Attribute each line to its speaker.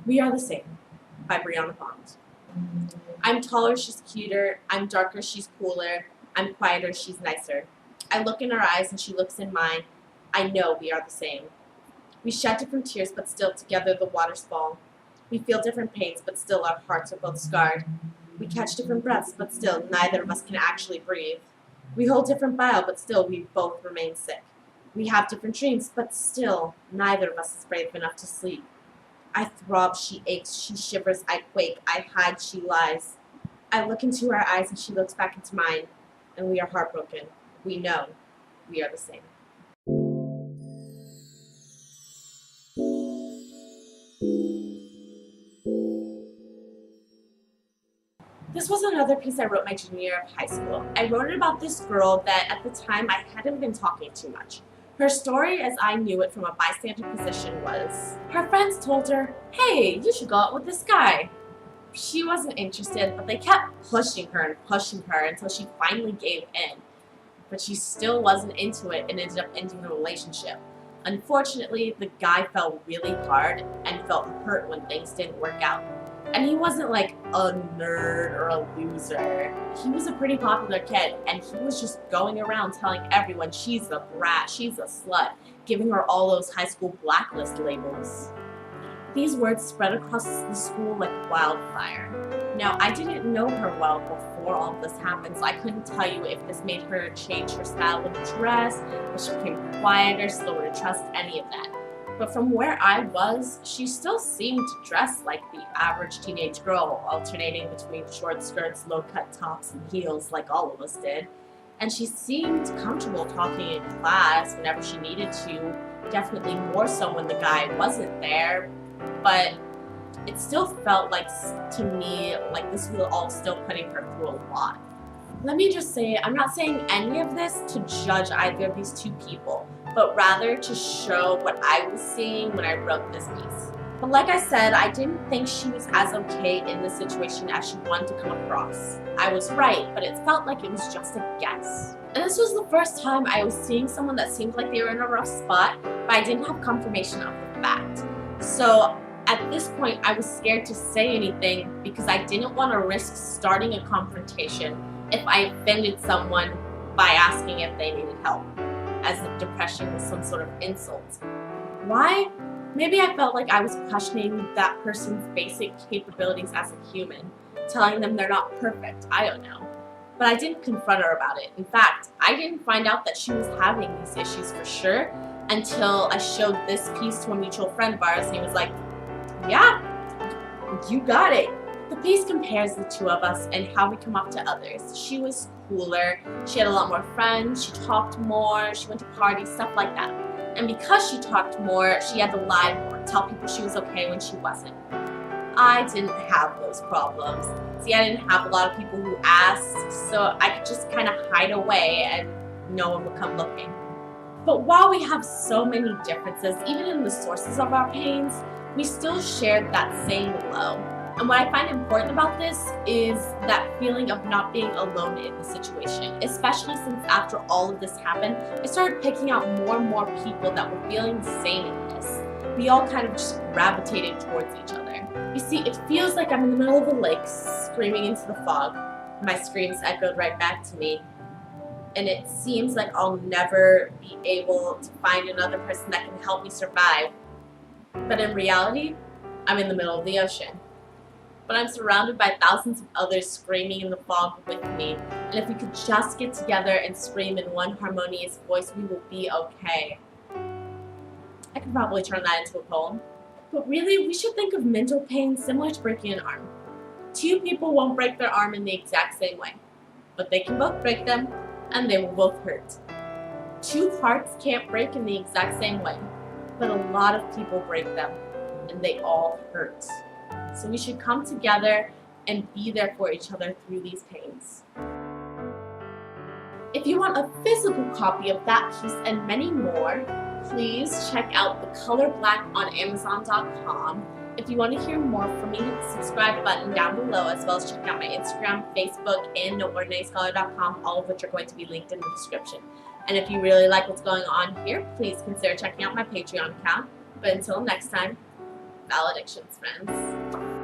Speaker 1: We Are the Same by Brianna Bond. I'm taller, she's cuter. I'm darker, she's cooler. I'm quieter, she's nicer. I look in her eyes and she looks in mine. I know we are the same. We shed different tears, but still together the waters fall. We feel different pains, but still our hearts are both scarred. We catch different breaths, but still neither of us can actually breathe. We hold different bile, but still we both remain sick. We have different dreams, but still neither of us is brave enough to sleep. I throb, she aches, she shivers, I quake, I hide, she lies. I look into her eyes and she looks back into mine, and we are heartbroken. We know we are the same. This was another piece I wrote my junior year of high school. I wrote it about this girl that at the time I hadn't been talking too much. Her story, as I knew it from a bystander position, was her friends told her, "Hey, you should go out with this guy." She wasn't interested, but they kept pushing her until she finally gave in. But she still wasn't into it and ended up ending the relationship. Unfortunately, the guy fell really hard and felt hurt when things didn't work out. And he wasn't like a nerd or a loser. He was a pretty popular kid, and he was just going around telling everyone she's a brat, she's a slut, giving her all those high school blacklist labels. These words spread across the school like wildfire. Now, I didn't know her well before all of this happened, so I couldn't tell you if this made her change her style of dress, if she became quieter, slower to trust, any of that. But from where I was, she still seemed to dress like the average teenage girl, alternating between short skirts, low-cut tops, and heels like all of us did. And she seemed comfortable talking in class whenever she needed to, definitely more so when the guy wasn't there. But it still felt like, to me, like this was all still putting her through a lot. Let me just say, I'm not saying any of this to judge either of these two people, but rather to show what I was seeing when I wrote this piece. But like I said, I didn't think she was as okay in this situation as she wanted to come across. I was right, but it felt like it was just a guess. And this was the first time I was seeing someone that seemed like they were in a rough spot, but I didn't have confirmation of the fact. So at this point, I was scared to say anything because I didn't want to risk starting a confrontation if I offended someone by asking if they needed help, as if depression was some sort of insult. Why? Maybe I felt like I was questioning that person's basic capabilities as a human, telling them they're not perfect, I don't know. But I didn't confront her about it. In fact, I didn't find out that she was having these issues for sure until I showed this piece to a mutual friend of ours, and he was like, "Yeah, you got it." The piece compares the two of us and how we come off to others. She was cooler, she had a lot more friends, she talked more, she went to parties, stuff like that. And because she talked more, she had to lie more, tell people she was okay when she wasn't. I didn't have those problems. See, I didn't have a lot of people who asked, so I could just kind of hide away and no one would come looking. But while we have so many differences, even in the sources of our pains, we still shared that same low. And what I find important about this is that feeling of not being alone in the situation, especially since after all of this happened, I started picking out more and more people that were feeling the same in this. We all kind of just gravitated towards each other. You see, it feels like I'm in the middle of a lake, screaming into the fog. My screams echoed right back to me. And it seems like I'll never be able to find another person that can help me survive. But in reality, I'm in the middle of the ocean. But I'm surrounded by thousands of others screaming in the fog with me. And if we could just get together and scream in one harmonious voice, we will be okay. I could probably turn that into a poem. But really, we should think of mental pain similar to breaking an arm. Two people won't break their arm in the exact same way, but they can both break them, and they will both hurt. Two hearts can't break in the exact same way, but a lot of people break them, and they all hurt. So we should come together and be there for each other through these pains. If you want a physical copy of that piece and many more, please check out The Color Black on Amazon.com. If you want to hear more from me, hit the subscribe button down below, as well as check out my Instagram, Facebook, and NoOrdinaryScholar.com, all of which are going to be linked in the description. And if you really like what's going on here, please consider checking out my Patreon account. But until next time, valedictions, friends.